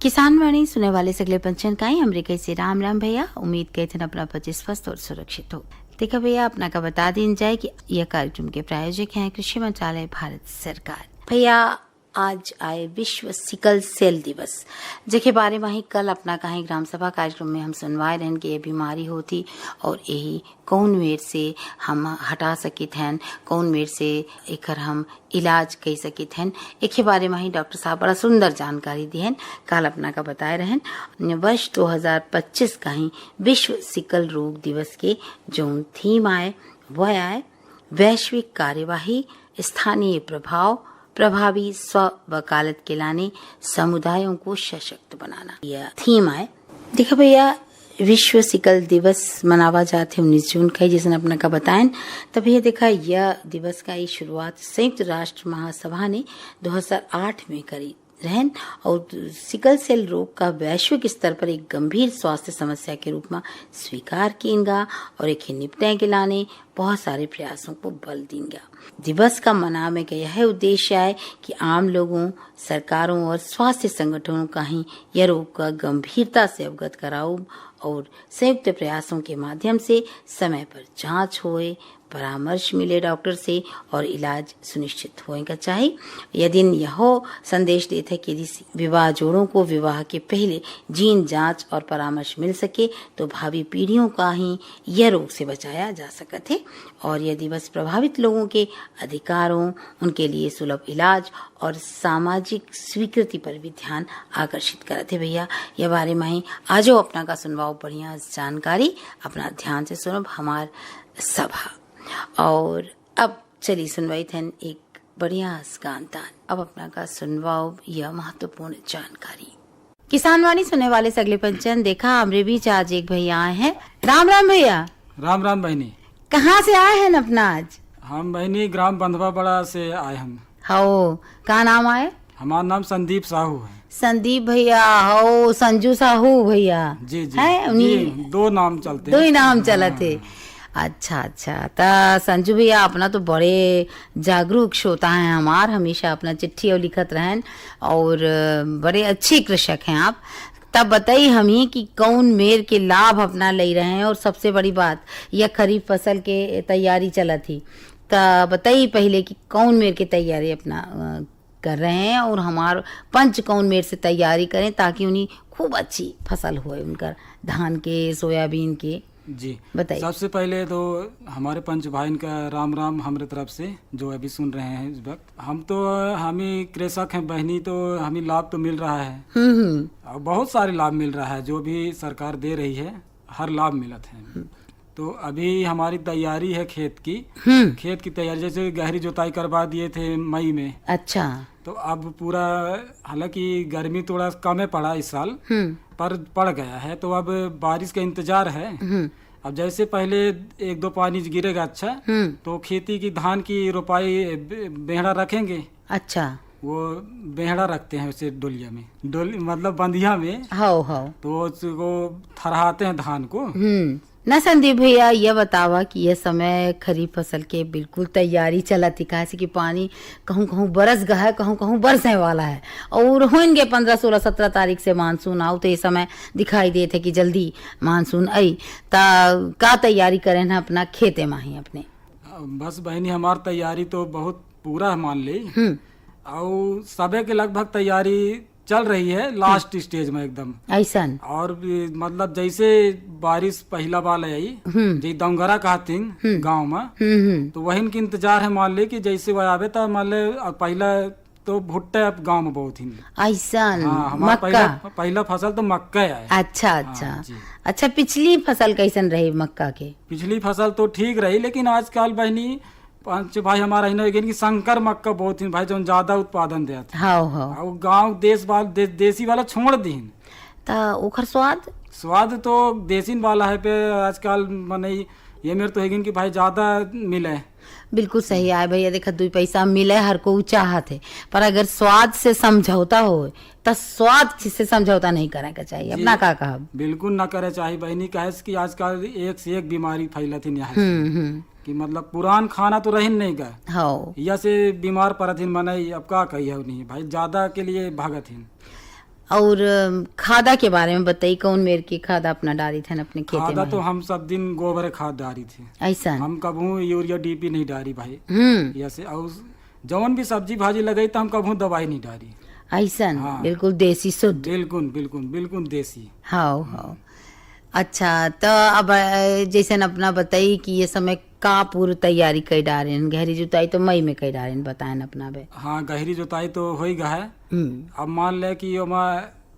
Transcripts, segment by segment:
किसान वाणी सुनने वाले सगले पंचन का ही अमरीका से राम राम भैया। उम्मीद करते हैं अपना 25 स्वस्थ और सुरक्षित हो। देखा भैया, अपना का बता दी जाए कि यह कार्यक्रम के प्रायोजक हैं कृषि मंत्रालय भारत सरकार। भैया, आज आए विश्व सिकल सेल दिवस जेके बारे में ही कल अपना कहीं ग्राम सभा कार्यक्रम में हम सुनवाए रहन कि ये बीमारी होती और यही कौन मेर से हम हटा सकित हैं, कौन मेर से एकर हम इलाज कई सकित हैं, एक बारे में ही डॉक्टर साहब बड़ा सुंदर जानकारी दी हैं। कल अपना का बताए रहन वर्ष 2025 का ही विश्व सिकल रोग दिवस के जो थीम आए वह आए वैश्विक कार्यवाही, स्थानीय प्रभाव, प्रभावी स्व वकालत के लाने, समुदायों को सशक्त बनाना। यह थीम है। देखो भैया, विश्व सिकल दिवस मनावा जाते 19 जून का, जिसने अपना का बताएं। तभी ये देखा, यह दिवस का शुरुआत संयुक्त राष्ट्र महासभा ने 2008 में करी रहन और सिकल सेल रोग का वैश्विक स्तर पर एक गंभीर स्वास्थ्य समस्या के रूप में स्वीकार किएगा और एक निपटाए के लाने बहुत सारे प्रयासों को बल देंगे। दिवस का मनाने का यह उद्देश्य है कि आम लोगों, सरकारों और स्वास्थ्य संगठनों का ही यह रोग का गंभीरता से अवगत कराओ और संयुक्त प्रयासों के माध्यम से समय पर जांच होए, परामर्श मिले डॉक्टर से और इलाज सुनिश्चित होएगा चाहिए। यह दिन यह संदेश देते कि यदि विवाह जोड़ों को विवाह के पहले जीन जांच और परामर्श मिल सके तो भावी पीढ़ियों का ही यह रोग से बचाया जा सकता है। और यह दिवस प्रभावित लोगों के अधिकारों, उनके लिए सुलभ इलाज और सामाजिक स्वीकृति पर भी ध्यान आकर्षित करते। भैया, यह बारे में ही आजो अपना का सुनवाओ बढ़िया जानकारी, अपना ध्यान से सुनो हमार सभा। और अब चलिए सुनवाई थे एक बढ़िया गानतान। अब अपना का सुनवाओ यह महत्वपूर्ण जानकारी। किसान वाणी सुनने वाले सगले पंचन, देखा हमरे बीच आज एक भैया आए हैं। राम राम भैया। राम राम बहनी। कहाँ से आए हैं अपना आज? हम बहनी ग्राम बंधवा बड़ा से आए हम। हो, का नाम आए? हमारा नाम संदीप साहू है। संदीप भैया हो, संजू साहू भैया जी जी, है जी, दो नाम चलते, दो ही नाम चलत थे। अच्छा अच्छा, ता संजू भैया अपना तो बड़े जागरूक श्रोता हैं हमार, हमेशा अपना चिट्ठी और लिखत रहन और बड़े अच्छे कृषक हैं आप। तब बताइए हमें कि कौन मेर के लाभ अपना ले रहे हैं और सबसे बड़ी बात यह खरीफ फसल के तैयारी चलत थी, तब बताइए पहले कि कौन मेर के तैयारी अपना कर रहे हैं और हमार पंच कौन मेर से तैयारी करें ताकि उन्हें खूब अच्छी फसल होए उनका धान के, सोयाबीन के। जी बताइए। सबसे पहले तो हमारे पंच भाई का राम राम हमारे तरफ से जो अभी सुन रहे हैं इस वक्त। हम ही कृषक हैं बहनी, तो हमें लाभ तो मिल रहा है और बहुत सारे लाभ मिल रहा है, जो भी सरकार दे रही है हर लाभ मिलत है। तो अभी हमारी तैयारी है खेत की तैयारी, जैसे गहरी जुताई करवा दिए थे मई में। अच्छा। तो अब पूरा, हालांकि गर्मी थोड़ा कम पड़ा इस साल पर पड़ गया है, तो अब बारिश का इंतजार है। अब जैसे पहले एक दो पानी गिरेगा अच्छा तो खेती की धान की रोपाई बेहड़ा रखेंगे। अच्छा, वो बेहड़ा रखते हैं उसे डोलिया में, मतलब बंधिया में। हाँ तो उसको थरहाते हैं धान को। न संदीप भैया, ये बतावा कि यह समय खरीफ फसल के बिल्कुल तैयारी चलत दिखा कि पानी कहूँ कहूँ बरस गया है, कहूँ कहूँ बरसने वाला है और होंगे 15, 16, 17 तारीख से मानसून आओ, तो ये समय दिखाई देते कि जल्दी मानसून आई। ता का तैयारी करें ना अपना खेते में ही अपने? बस बहनी, हमार तैयारी तो बहुत पूरा मान ली और सबे के लगभग तैयारी चल रही है लास्ट स्टेज में एकदम ऐसा। और मतलब जैसे बारिश पहला बार आई जी दमगरा कहती गाँव में, तो वही के इंतजार है। मान ले कि जैसे वह आवे तो मान ले पहला तो भुट्टा अब गाँव में बहुत ही ऐसा। हमारा पहला फसल तो मक्का है। अच्छा अच्छा अच्छा। पिछली फसल कैसन रही मक्का के? पिछली फसल तो ठीक रही, लेकिन आजकल बहनी पंच भाई हमारा कि शंकर मक्का बहुत ही भाई जो ज्यादा उत्पादन देता है। हाँ। गाँव देसी वाला छोड़ दी ता ओखर स्वाद तो देसी वाला है पे आजकल मने ये मेरे तो है कि भाई ज्यादा मिले। बिल्कुल सही है भैया, देखा 2 पैसा मिले हर को चाहत है, पर अगर स्वाद से समझौता हो तो स्वाद से समझौता नहीं करने का चाहिए। अपना का कहा? बिल्कुल न करे चाहिए बहनी, कहे कि आजकल एक से एक बीमारी फैलत है यहाँ कि मतलब पुरान खाना तो रही नहीं गए या से बीमार पड़त हिन, मने अब का कही है नहीं भाई, ज्यादा के लिए भागत हिन। और खादा के बारे में बताई, कौन मेर की खादा अपना डाली थे अपने खेते खादा में? तो हम सब दिन गोबर खाद डाली थी, ऐसा? हम कभू यूरिया डीपी नहीं डाली भाई। हम्म। और जौन भी सब्जी भाजी लगाई तो हम कभू दवाई नहीं डाली। ऐसा? हाँ। बिल्कुल देसी शुद्ध। बिल्कुल बिल्कुल बिल्कुल देसी। हाँ हाँ। अच्छा, तो अब जैसे अपना बताई कि ये समय का पूर्व तैयारी कई डारेन, गहरी जुताई तो मई में कई डारेन, बताएं अपना बे। हाँ, गहरी जुताई तो हो ही गया है। हम्म। अब मान ले कि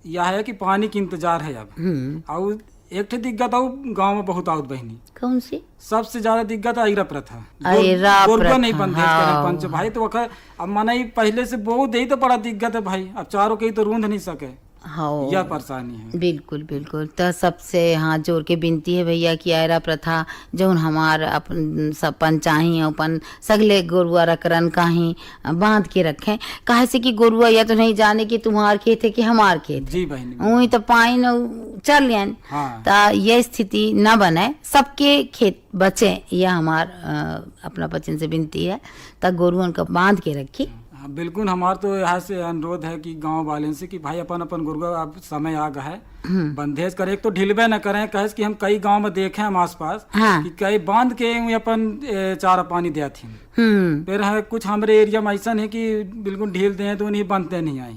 यह है कि पानी की इंतजार है अब। और एक ठे दिक्कत और गांव में बहुत आउत बहनी। कौन सी? सबसे ज्यादा दिक्कत आयरा प्रथा। आयरा गोरबा नहीं प्रथा, बंधेज हाँ। करे पंच भाई तो वखर अब माना ही पहले से बहुत यही तो बड़ा दिक्कत है भाई। अब चारों के ही तो रूंध नहीं सके, हाँ, यह परेशानी है। बिल्कुल बिल्कुल। तो सबसे हाथ जोड़ के विनती है भैया कि आयरा प्रथा जौन हमार अपन सब पंचाही अपन सगले गोरुआ रकरन काही बांध के रखें, काहे से कि गोरुआ या तो नहीं जाने कि तुम्हार खेत है कि हमार खेत है। जी बहनी। वही तो पानी न चल लेन। हाँ। तो यह स्थिति न बने, सबके खेत बचे, यह हमार अपना बच्चन से विनती है। तो गोरुअन का बांध के रखी। हाँ, बिल्कुल। हमार तो यहाँ से अनुरोध है कि गांव वाले से कि भाई अपन अपन गुरुआ अब समय आ गया है, बंधेज करे। एक तो ढिलबे न करें, कहे कि हम कई गांव में देखे हम आसपास। हाँ। कि कई बांध के अपन चारा पानी दिया थी। फिर है कुछ हमारे एरिया में ऐसा है कि बिल्कुल ढील दें तो उन्हें बनते नहीं आई।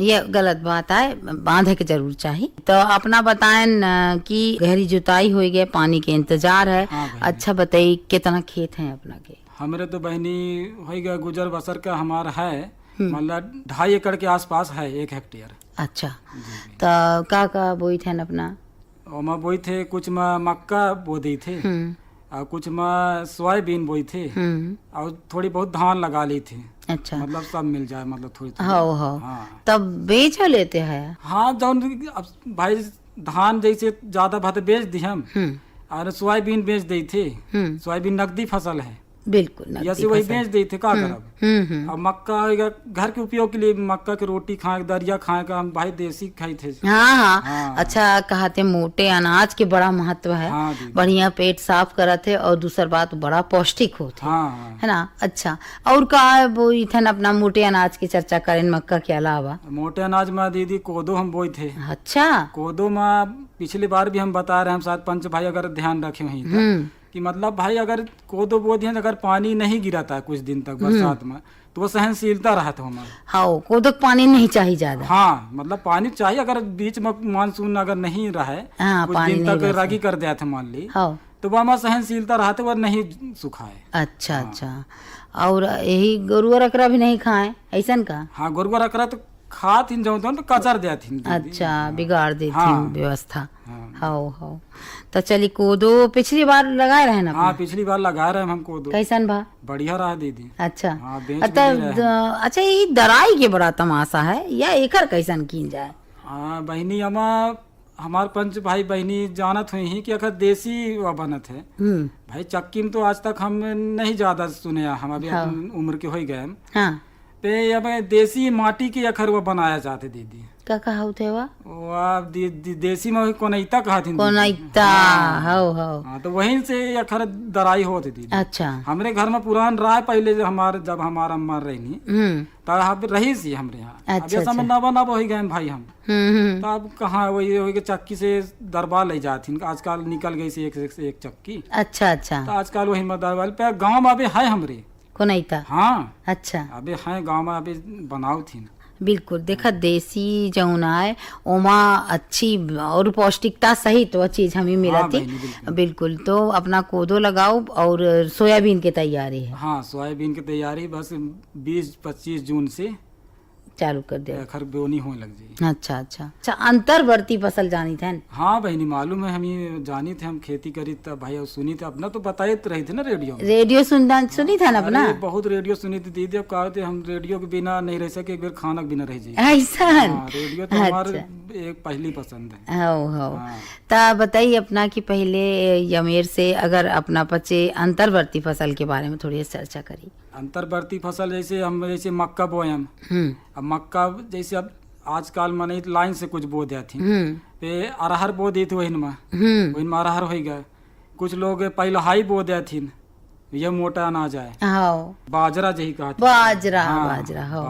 ये गलत बात है, बांधे के जरूर चाहिए। तो अपना बताएं कि गहरी जुताई हो गई, पानी के इंतजार है। हाँ भाई। अच्छा बताइए कितना खेत है अपना के? हमारे तो बहनी हो गया गुजर बसर का हमारा है, मतलब 2.5 एकड़ के आसपास है, 1 हेक्टेयर। अच्छा, तो का बोई थे अपना? और मैं बोई थे, कुछ में मक्का बो दी थे, और कुछ में सोयाबीन बोई थे, और थोड़ी बहुत धान लगा ली थी। अच्छा, मतलब सब मिल जाए, मतलब थोड़ी थोड़ी। हाँ। हाँ। तब बेच लेते हैं? हाँ, जौन अब भाई धान जैसे ज्यादा भात बेच दी हम, और सोयाबीन बेच दी थी। सोयाबीन नकदी फसल है, बिल्कुल नकदी जैसे वही फसल। बेच दी थे, का करब। अब मक्का होगा घर के उपयोग के लिए, मक्का की रोटी खाए, दरिया खाए का, हम भाई देसी खाई थे। हाँ। अच्छा, कहते मोटे अनाज के बड़ा महत्व है। हाँ दीदी। बढ़िया पेट साफ करत है, और दूसर बात बड़ा पौष्टिक होते हाँ। है ना। अच्छा, और का बोई थे अपना मोटे अनाज की चर्चा करें मक्का के अलावा? मोटे अनाज में दीदी कोदो हम बोई थे। अच्छा। कोदो में पिछली बार भी हम बता रहे हैं, हम शायद पंच भाई अगर ध्यान रखे वहीं तक, कि मतलब भाई अगर कोदो बो दिए, अगर पानी नहीं गिराता है कुछ दिन तक बरसात में, तो वो सहनशीलता रहता हमारा। हाँ, कोदो पानी नहीं चाहिए ज्यादा। हाँ, मतलब पानी चाहिए, अगर बीच में मानसून अगर नहीं रहे, हाँ, कुछ पानी दिन नहीं तक बरसे। रागी कर दिया था मान ली, हाँ। तो वो हमारा सहनशीलता रहते, वो नहीं सुखाए। अच्छा। अच्छा, और यही गरुआ रकरा भी नहीं खाए ऐसा का? हाँ, गोरगो रख रहा तो खा थी, जो तो कचर दिया थी। अच्छा, बिगाड़ दी थी हाँ। व्यवस्था। हाँ। हाँ। तो चली कोदो पिछली बार लगाए रहे ना? हाँ, पिछली बार लगा रहे हैं हम कोदो। कैसन भा? बढ़िया रहा दीदी। अच्छा। हाँ, बेच भी ले रहे हैं। अच्छा, यही दराई के बड़ा तमाशा है, या एकर कैसन कीन जाए? हाँ बहनी, हमार पंच भाई बहनी जानत हुई ही कि अगर देसी वो बनत है भाई। चक्की में तो आज तक हम नहीं ज्यादा सुने, हम अभी हाँ। उम्र के हो गए हम। हाँ। पे अब देसी माटी के अखर वो बनाया जाते दीदी। का कहा होते वा? वो आप देसी में कोनैता कहा थी। कोनैता। हाँ। हाँ, तो वहीं से अखर दराई होती थी। अच्छा। हमरे घर में पुरान राय पहले जब हमारा अम्मा रही, तब रही सी हमरे यहाँ। अच्छा, अब नवा हो गए भाई हम। तो अब कहाँ वही हो, चक्की से दरबार ले जाती, आजकल निकल गई से एक चक्की। अच्छा। अच्छा, तो आजकल वही में दरबार पे गाँव में अभी है हमरे। कोनैता। हाँ। अच्छा, अभी है गाँव में, अभी बनाओ थी। बिल्कुल। देखा, देसी जौना है ओमा अच्छी और पौष्टिकता सहित वो चीज हमें मिलती। बहनी, बिल्कुल। बिल्कुल। तो अपना कोदो लगाओ, और सोयाबीन की तैयारी है? हाँ, सोयाबीन की तैयारी बस 20-25 जून से चालू कर दे। खर बोनी होने लग जाए। अच्छा, अंतर्वर्ती फसल जानी थे? हाँ बहनी, मालूम है, हम ये जानी थे, हम खेती करी तब भाई, और सुनी थे अपना तो बताए रही थे ना रेडियो में। रेडियो सुनी था ना अपना? अरे बहुत रेडियो सुनी थी दीदी। अब कहते हम रेडियो के बिना नहीं रह सके, एक बार खाना के बिना रह जाए। ऐसा? हाँ, रेडियो तो हमारे एक पहली पसंद है। हो। हाँ। ता बताइए अपना कि पहले यमेर से अगर अपना बच्चे अंतर्वर्ती फसल के बारे में थोड़ी चर्चा करी। अंतर्वर्ती फसल जैसे मक्का बोए हम। अब मक्का जैसे अब आजकल मैंने लाइन से कुछ बो दिया थी, पे अरहर बो दी थी, वही में अरहर हो गया। कुछ लोग पहले हाई बो दिया थी, ये मोटा अनाज है। हाँ। बाजरा जही कहा। बाजरा। हाँ, बाजरा। हो।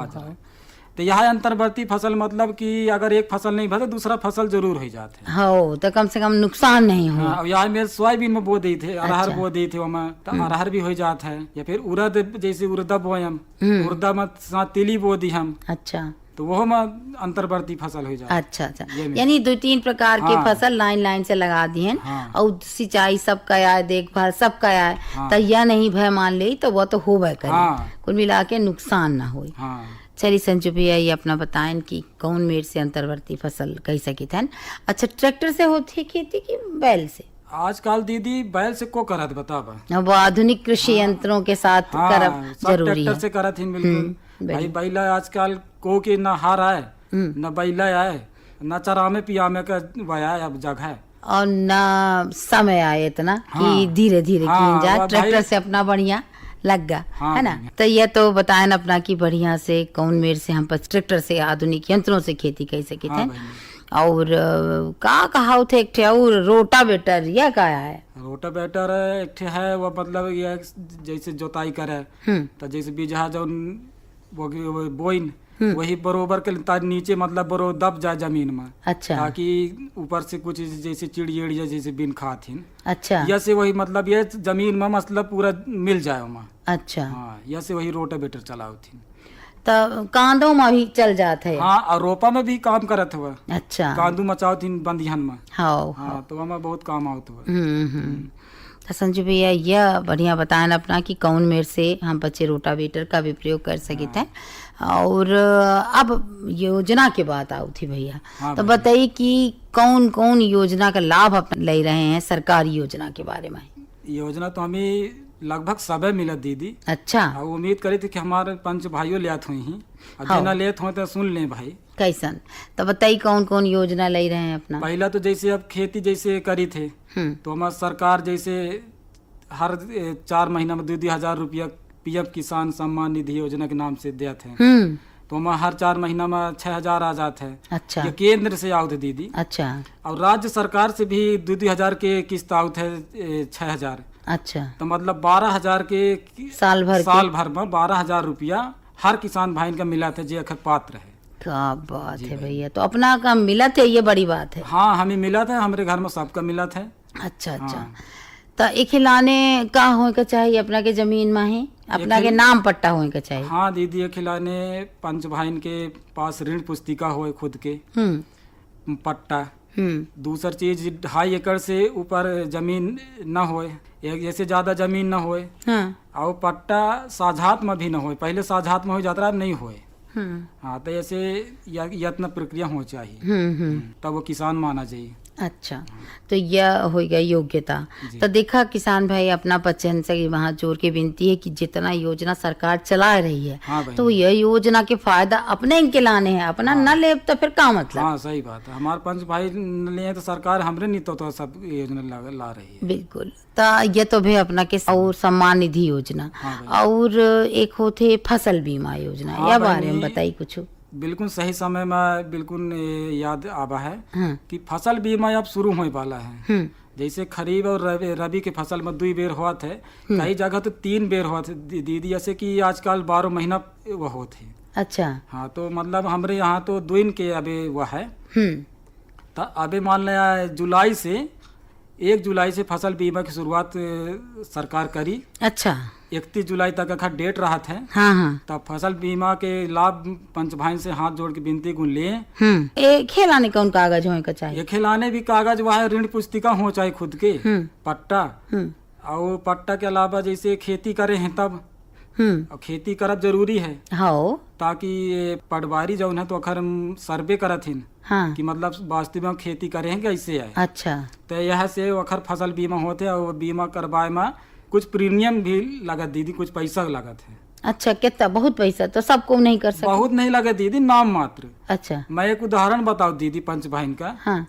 तो यह अंतर्वर्ती फसल मतलब कि अगर एक फसल नहीं भर तो दूसरा फसल जरूर हो जाते हैं। हो तो कम से कम नुकसान नहीं हो। हाँ, यहाँ मेरे सोयाबीन में बो दी थे, अरहर अच्छा। बो दी थे वहाँ, तो अरहर भी हो जाता है। या फिर उड़द, जैसे उड़दा बोए हम, उड़द में साथ तिली बो दी हम, अच्छा तो वो में अंतर्वर्ती फसल हो जाता है। अच्छा अच्छा, ये में। यानी 2-3 प्रकार के हाँ। फसल लाइन लाइन से लगा दी हैं। हाँ। और सिंचाई सबका आए, देखभाल सबका आए, हाँ। तो यह नहीं भय मान ले तो वो तो होबे करे। हाँ। कुल मिला के नुकसान ना हो। हाँ। चलिए संजू भैया ये अपना बताएं कि कौन मेर से अंतर्वर्ती फसल कही सकी था। अच्छा, ट्रैक्टर से होती है खेती की बैल से? आजकल दीदी बैल से को करत बतावा। अब वो आधुनिक कृषि यंत्रों के साथ हाँ, करब सब जरूरी ट्रैक्टर है। से करत ही बिल्कुल। भाई बढ़िया। बैला आजकल को के न हार आए, न बैला आए, न चरामे पियामे का वया अब जगह है। और ना समय आए इतना कि हाँ। धीरे धीरे हाँ, किन जाए, वह ट्रैक्टर भाई- से अपना बढ़िया लग गया। हाँ, है ना? बढ़िया। तो ये तो बताएं अपना कि बढ़िया से कौन मेर से हम पर ट्रैक्टर से आधुनिक यंत्रों से खेती कर सके हाँ थे। बहनी। और का कहा थे एक ठे और रोटावेटर, यह का है? रोटावेटर एक ठे है, वो मतलब ये जैसे जोताई करे, तो जैसे बीजहा जो वो बोइन वही बरोबर के नीचे मतलब बरो दब जाए जमीन में, अच्छा ताकि ऊपर से कुछ जैसे चिड़िया जैसे बिन खाथिन, अच्छा या से वही मतलब ये जमीन में मतलब पूरा मिल जाए वहाँ। अच्छा। हाँ, या से वही रोटावेटर चलाओ थी। तो कांदों में भी चल जाते है? हाँ, और रोपा में भी काम करत हुआ, अच्छा। कांदू मचाओ थी बंदिहन में। हाँ हाँ, तो हमें बहुत काम आवत हुआ। तो संजू भैया यह बढ़िया बताएं अपना कि कौन मेर से हम बच्चे रोटावेटर का भी प्रयोग कर सके थे। और अब योजना के बात आओ थी भैया, हाँ तो भैया। बताइए कि कौन कौन योजना का लाभ अपन ले रहे हैं, सरकारी योजना के बारे में? योजना तो हमें लगभग सबे मिलत दीदी। अच्छा, और उम्मीद करी थी कि हमारे पंच भाइयों लेत हुई हैं, और हाँ। जना लेत हो तो सुन लें भाई। कैसन? तो बताइए कौन कौन योजना ले रहे हैं अपना? पहला तो जैसे अब खेती जैसे करी थे, तो हमारी सरकार जैसे हर 4 महीना में 2,000 रुपया पीएम किसान सम्मान निधि योजना के नाम से देते हैं। तो हमारे हर 4 महीना में 6,000 आ जाते हैं। अच्छा ये केंद्र से आओ थे दीदी। अच्छा और राज्य सरकार से भी 2,000 के किस्त आओ थे 6,000। अच्छा, तो मतलब 12,000 के साल भर में 12,000 रुपया हर किसान भाई का मिला था जे अखर पात्र है। क्या बात है भैया, तो अपना काम मिला थे, ये बड़ी बात है। हाँ, हमें मिला था, हमारे घर में सबका मिला था। अच्छा अच्छा। हाँ। तो एक खिलाने का होए के चाहिए अपना के जमीन में है, अपना के नाम पट्टा होए के चाहिए। हाँ दीदी, ये खिलाने पंच भाई के पास ऋण पुस्तिका होए खुद के पट्टा। दूसर चीज 2.5 एकड़ से ऊपर जमीन न होए, एक जैसे ज्यादा जमीन न होए। हाँ। और पट्टा साझात में भी न होए, पहले साझात में हो जाता नहीं होए। हाँ, तो ऐसे यत्न प्रक्रिया हो चाहिए, तब वो किसान माना जाए। अच्छा, तो यह हो गया योग्यता। तो देखा किसान भाई अपना बच्चन से वहाँ जोर के विनती है कि जितना योजना सरकार चला रही है, हाँ भाई। तो यह योजना के फायदा अपने इनके लाने हैं, अपना न ले तो फिर का मतलब? हाँ, सही बात है। हमारे पंच भाई लिए तो सरकार हमरे नहीं तो सब योजना ला रही है। बिल्कुल। तो ये तो भी अपना के और सम्मान निधि योजना, हाँ और एक होते फसल बीमा योजना, हाँ यह भाई, बारे में बताइए कुछ। बिल्कुल सही समय में बिल्कुल याद आवा है हाँ। कि फसल बीमा अब शुरू होने वाला है। जैसे खरीफ और रबी के फसल में 2 बेर हुआ थे, कई जगह तो 3 बेर हुआ थे दीदी, जैसे कि आजकल 12 महीना वो होते। अच्छा। हाँ, तो मतलब हमारे यहाँ तो 2 के अभी वह है। तो अभी मान लिया जुलाई से 1 जुलाई से फसल बीमा की शुरुआत सरकार करी। अच्छा। 31 जुलाई तक का डेट रहा था। हाँ हाँ। तब फसल बीमा के लाभ पंच भाई से हाथ जोड़ के विनती गुण ले। खिलाने कौन कागज होए का चाहिए? ये खिलाने भी कागज वह ऋण पुस्तिका हो चाहे खुद के पट्टा। और पट्टा के अलावा जैसे खेती करे हैं तब, और खेती करब जरूरी है। हाँ। ताकि ये पटवारी जो है तो अखर सर्वे करत हिन। हाँ। कि मतलब वास्तव में खेती करे हैं कैसे है। अच्छा। तो यह से अखर फसल बीमा होते और बीमा करवाए में कुछ प्रीमियम भी लगत दीदी, कुछ पैसा लगत है। अच्छा, कितना? बहुत पैसा तो सबको नहीं कर सकते। बहुत नहीं लगे दीदी, नाम मात्र। अच्छा। मैं एक उदाहरण बताऊं दीदी पंच भाई का। हाँ।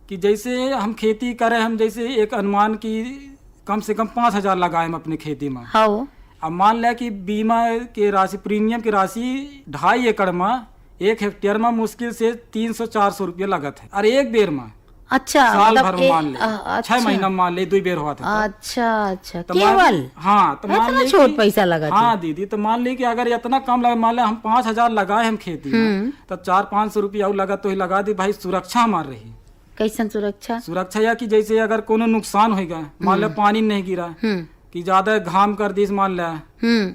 कि जैसे हम खेती करें, हम जैसे एक अनुमान की कम से कम 5,000 लगाए हम अपने खेती में। हाँ। अब मान लिया कि बीमा के राशि, प्रीमियम की राशि 2.5 एकड़ में 1 हेक्टेयर में मुश्किल से 300-400 रुपया लगत है, और एक बेर में। अच्छा, साल मतलब भर में मान ले, अच्छा 6 महीना में मान ले 2 बेर हुआ था। अच्छा अच्छा, तो केवल हाँ, तो मान इतना ले छोट पैसा लगा था। हाँ दीदी, तो मान ली कि अगर इतना कम लगा, मान ले हम 5,000 लगाए हम खेती में, तो 400-500 रुपया और लगा तो ही लगा दी भाई, सुरक्षा हमार रही। कैसन सुरक्षा? सुरक्षा या कि जैसे अगर कोनो नुकसान होगा, मान ले पानी नहीं गिरा कि ज्यादा घाम कर दी, मान ले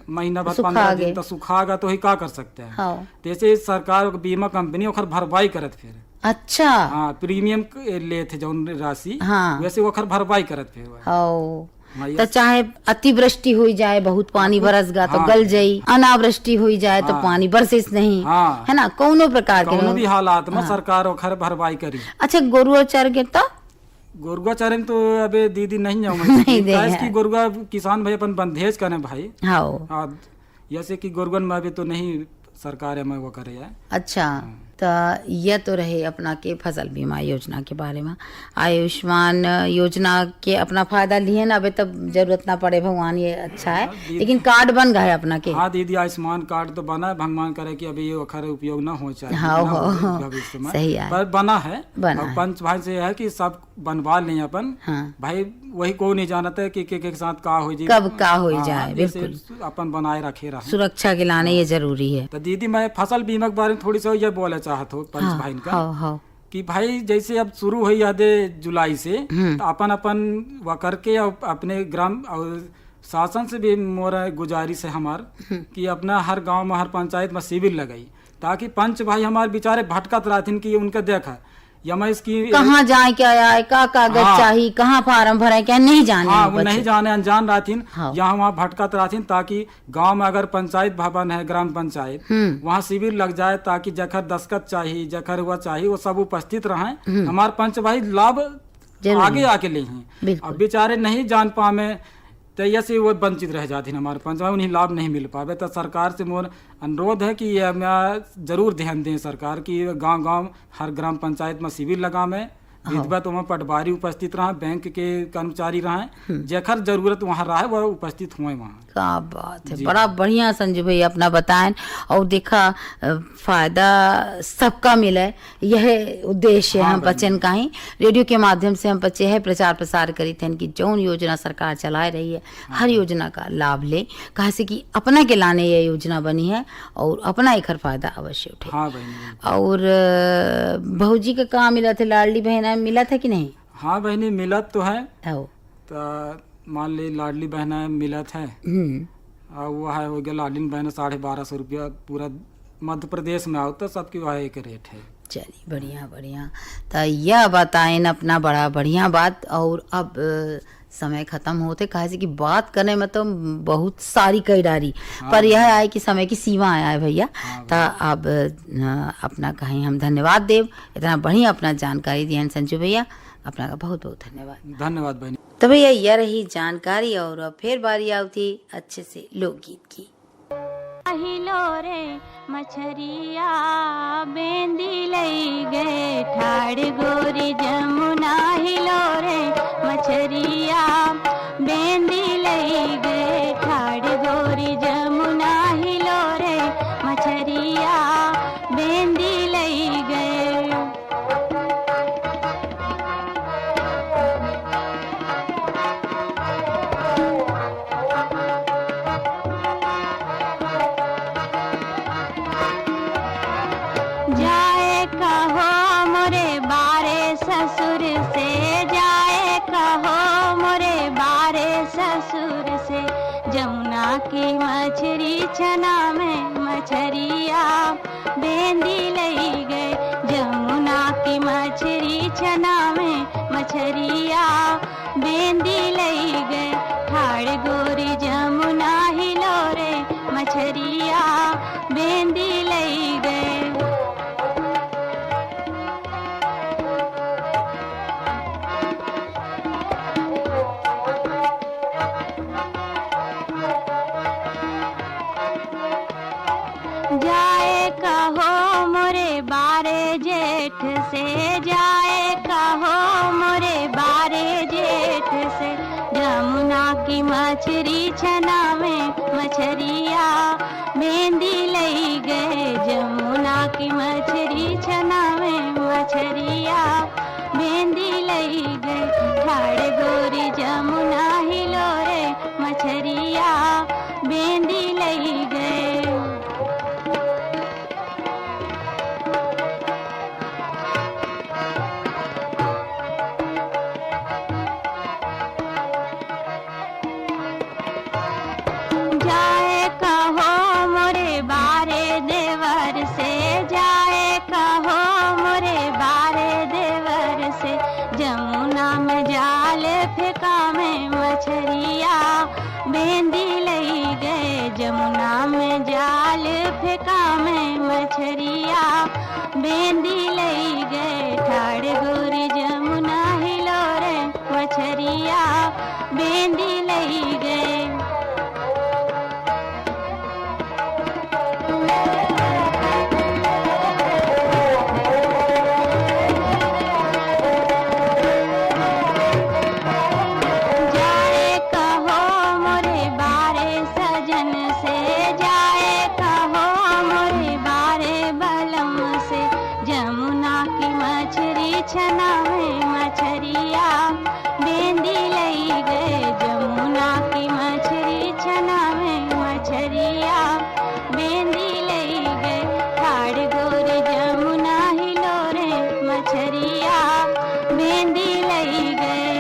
महीना भर 15 दिन तो सुखागा तो ही का कर सकते हैं। हाँ। जैसे सरकार बीमा कंपनी ओखर भरपाई करत फिर। अच्छा, हाँ, प्रीमियम ले थे जौन राशि, हाँ, वैसे ओखर भरपाई करत फिर। हाँ, तो चाहे अतिवृष्टि हुई जाए, बहुत पानी बरस गा तो गल जाई, अनावृष्टि हुई जाए तो पानी बरसिस नहीं, है ना, कोनो प्रकार के कोनो भी हालात में सरकार ओखर भरपाई करी। अच्छा, गोरुआ चर गे तो गोरुआ चरण तो अबे दीदी नहीं जाऊँ कि गोरुआ किसान भाई अपन बंधेज करे भाई। हाँ, जैसे कि गोरुअन में अभी तो नहीं सरकार है वो करे है। अच्छा, तो यह तो रहे अपना के फसल बीमा योजना के बारे में। आयुष्मान योजना के अपना फायदा लिए ना, अबे तब जरूरत ना पड़े भगवान, ये अच्छा है। लेकिन कार्ड बन गए अपना के। हाँ दीदी, आयुष्मान कार्ड तो बना है, भगवान करे कि अभी ये अखर उपयोग ना हो चाहे भविष्य में, सही है, पर बना है। बना पंच भाई से है कि सब बनवा लें अपन। हाँ। भाई वही को नहीं जानता है कि के साथ का हो जाए, कब का हो जाए, बिल्कुल अपन बनाए रखे रहा, सुरक्षा के लाने ये जरूरी है। तो दीदी मैं फसल बीमा के बारे में थोड़ी सी ये बोले चाहत हो पंच भाई का, कि भाई जैसे अब शुरू हुई यादे जुलाई से, तो अपन वह करके अपने ग्राम और शासन से भी मोरा गुजारिश है हमार कि अपना हर गांव में हर पंचायत में शिविर लगाई, ताकि पंच भाई हमारे बेचारे भटकत रहथिन कि उनका देखा या मैं इसकी कहाँ जाए, क्या आए, का कागज चाहिए, कहाँ फार्म भरे, क्या नहीं जाने। हाँ, वो नहीं जाने, अनजान रहथिन, यहाँ वहाँ भटकत रहथिन, ताकि गांव में अगर पंचायत भवन है, ग्राम पंचायत, वहाँ शिविर लग जाए, ताकि जखर दस्खत चाहिए, जखर हुआ चाहिए, वो सब उपस्थित रहे। हमारे पंच भाई लाभ आगे आके ले हैं। अब बेचारे नहीं जान पावे तो ऐसे वो वंचित रह जाते हैं हमारे पंच भाई, उन्हें लाभ नहीं मिल पावे। तो सरकार से मोर अनुरोध है कि ये जरूर ध्यान दें सरकार की, गांव-गांव हर ग्राम पंचायत में शिविर लगावे, विधवा तो वहाँ पटवारी उपस्थित रहा, बैंक के कर्मचारी रहे, जेखर जरूरत वहाँ रहा वह उपस्थित हुए वहाँ। क्या बात है, बड़ा बढ़िया संजू भाई अपना बताएं। और देखा फायदा सबका मिले, यह उद्देश्य है हम बच्चन का ही। रेडियो के माध्यम से हम बच्चे है प्रचार प्रसार करी थे कि जौन योजना सरकार चला रही है, हर योजना का लाभ ले, कहा से कि अपना के लाने ये योजना बनी है और अपना एक हर फायदा अवश्य उठे। और भौजी का काम मिला था, लाडली बहना मिला था कि नहीं? हाँ बहनी, मिला तो है, तो मान ली लाडली बहना मिलत है, और वो है हो गया लाडली बहना 1250 रुपया पूरा मध्य प्रदेश में आओ तो सबकी वह एक रेट है। चलिए बढ़िया बढ़िया, तो यह बताएं अपना बड़ा बढ़िया बात। और अब समय खत्म होते, कहा कि बात करने में तो बहुत सारी कई डारी, पर यह आए कि समय की सीमा आया है भैया। तो अब अपना कहें हम धन्यवाद देव, इतना बढ़िया अपना जानकारी दिया संजू भैया, अपना का बहुत बहुत धन्यवाद। धन्यवाद बहनी। तो भैया यह रही जानकारी, और अब फिर बारी आती अच्छे से लोकगीत की। हिलो रे मछरिया बेंदी लई गए ठाड़ गोरी जमुना, हिलो रे मछरिया बेंदी लई गए ठाड़ गोरी जमुना, हिलो रे मछरिया बेंदी लई गए। जाए कहो मोरे बारे ससुर से, जाए कहो मोरे बारे ससुर से, जमुना की मछरी छना में मछरिया बेंदी लई गए, जमुना की मछरी छना में मछरिया बेंदी लई गए, ठाड़ गोरी जमुना हिलो रे मछरिया बेंदी लई गए। जाए कहो मोरे बारे जेठ से, जाए कहो मोरे बारे जेठ से, जमुना की मछरी छना में मछरिया बेंदी लई गए, जमुना की मछरी छना में मछरिया बेंदी का में मछरिया बेंदी लई गए ठाड़ गोरी जमुना हिलो रे मछरिया बेंदी लई गए। छना में मछरिया बेंदी लई गए जमुना की मछरी छना में मछरिया बेंदी लई गए ठाड़ गोरी जमुना हिलो रे मछरिया बेंदी लई गए।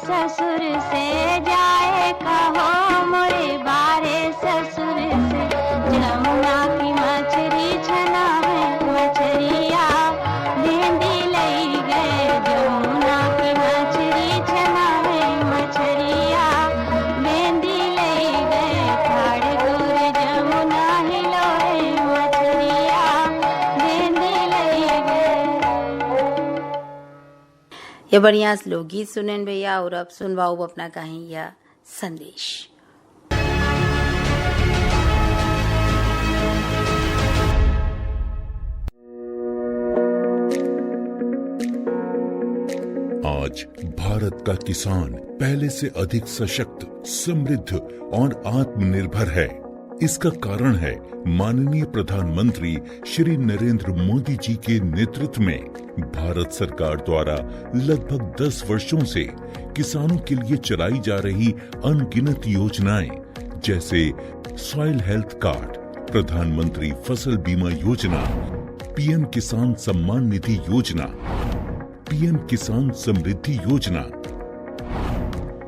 ससुर से जाए कहो मोरे बारे ससुर से जमुना की मछरी छना में मछरिया बेंदी लई गए जमुना की मछरी छना में मछरिया बेंदी लई गए ठाड़ गोरी जमुना हिलो रे मछरिया बेंदी लई गए। ये बढ़िया लोकगीत सुनेन भैया और अब सुनवाओ अपना कहीं या संदेश। आज भारत का किसान पहले से अधिक सशक्त, समृद्ध और आत्मनिर्भर है। इसका कारण है माननीय प्रधानमंत्री श्री नरेंद्र मोदी जी के नेतृत्व में भारत सरकार द्वारा लगभग 10 वर्षों से किसानों के लिए चलाई जा रही अनगिनत योजनाएं, जैसे सॉइल हेल्थ कार्ड, प्रधानमंत्री फसल बीमा योजना, पीएम किसान सम्मान निधि योजना, पीएम किसान समृद्धि योजना,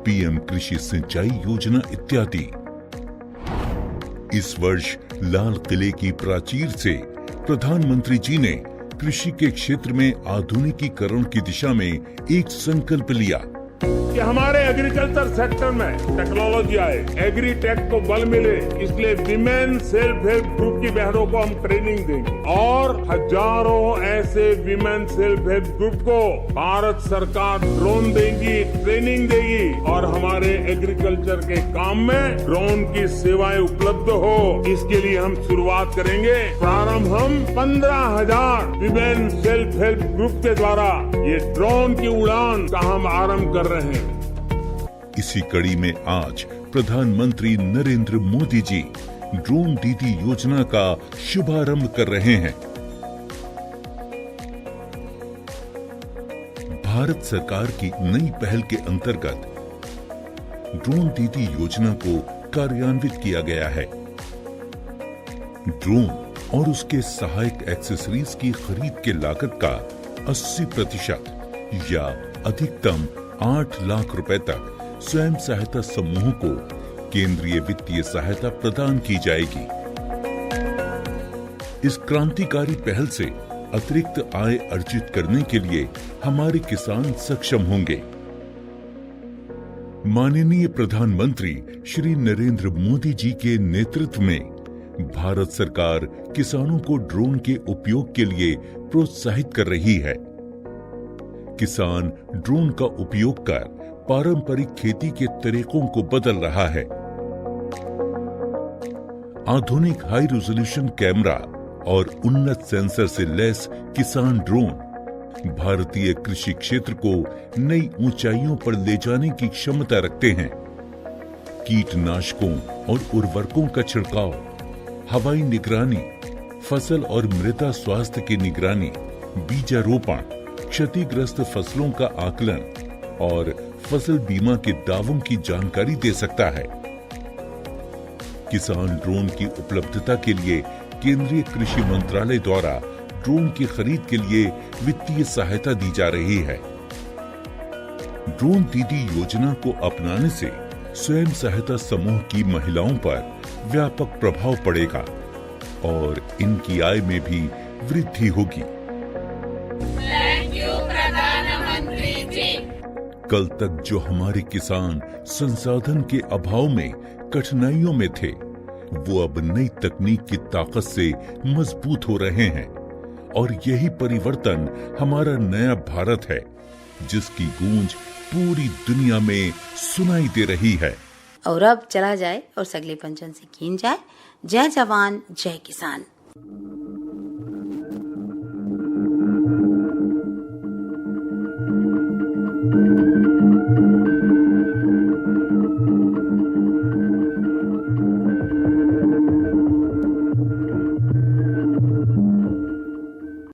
पीएम कृषि सिंचाई योजना इत्यादि। इस वर्ष लाल किले की प्राचीर से प्रधानमंत्री जी ने कृषि के क्षेत्र में आधुनिकीकरण की दिशा में एक संकल्प लिया कि हमारे एग्रीकल्चर सेक्टर में टेक्नोलॉजी आए, एग्री टेक को बल मिले, इसलिए विमेन सेल्फ हेल्प ग्रुप की बहनों को हम ट्रेनिंग देंगे और हजारों ऐसे विमेन सेल्फ हेल्प ग्रुप को भारत सरकार ड्रोन देगी, ट्रेनिंग देगी और हमारे एग्रीकल्चर के काम में ड्रोन की सेवाएं उपलब्ध हो, इसके लिए हम शुरुआत करेंगे। प्रारंभ हम 15,000 विमेन सेल्फ हेल्प ग्रुप के द्वारा ये ड्रोन की उड़ान का हम आरंभ कर रहे हैं। इसी कड़ी में आज प्रधानमंत्री नरेंद्र मोदी जी ड्रोन दीदी योजना का शुभारंभ कर रहे हैं। भारत सरकार की नई पहल के अंतर्गत ड्रोन दीदी योजना को कार्यान्वित किया गया है। ड्रोन और उसके सहायक एक्सेसरीज की खरीद के लागत का 80% या अधिकतम 8 लाख रुपए तक स्वयं सहायता समूहों को केंद्रीय वित्तीय सहायता प्रदान की जाएगी। इस क्रांतिकारी पहल से अतिरिक्त आय अर्जित करने के लिए हमारे किसान सक्षम होंगे। माननीय प्रधानमंत्री श्री नरेंद्र मोदी जी के नेतृत्व में भारत सरकार किसानों को ड्रोन के उपयोग के लिए प्रोत्साहित कर रही है। किसान ड्रोन का उपयोग कर पारंपरिक खेती के तरीकों को बदल रहा है। आधुनिक हाई रेजोल्यूशन कैमरा और उन्नत सेंसर से लैस किसान ड्रोन भारतीय कृषि क्षेत्र को नई ऊंचाइयों पर ले जाने की क्षमता रखते हैं। कीटनाशकों और उर्वरकों का छिड़काव, हवाई निगरानी, फसल और मृदा स्वास्थ्य की निगरानी, बीजारोपण, क्षतिग्रस्त फसलों का आकलन और फसल बीमा के दावों की जानकारी दे सकता है। किसान ड्रोन की उपलब्धता के लिए केंद्रीय कृषि मंत्रालय द्वारा ड्रोन की खरीद के लिए वित्तीय सहायता दी जा रही है। ड्रोन दीदी योजना को अपनाने से स्वयं सहायता समूह की महिलाओं पर व्यापक प्रभाव पड़ेगा और इनकी आय में भी वृद्धि होगी। कल तक जो हमारे किसान संसाधन के अभाव में कठिनाइयों में थे, वो अब नई तकनीक की ताकत से मजबूत हो रहे हैं। और यही परिवर्तन हमारा नया भारत है, जिसकी गूंज पूरी दुनिया में सुनाई दे रही है। और अब चला जाए और सगले पंचन से कीन जाए, जय जवान जय किसान।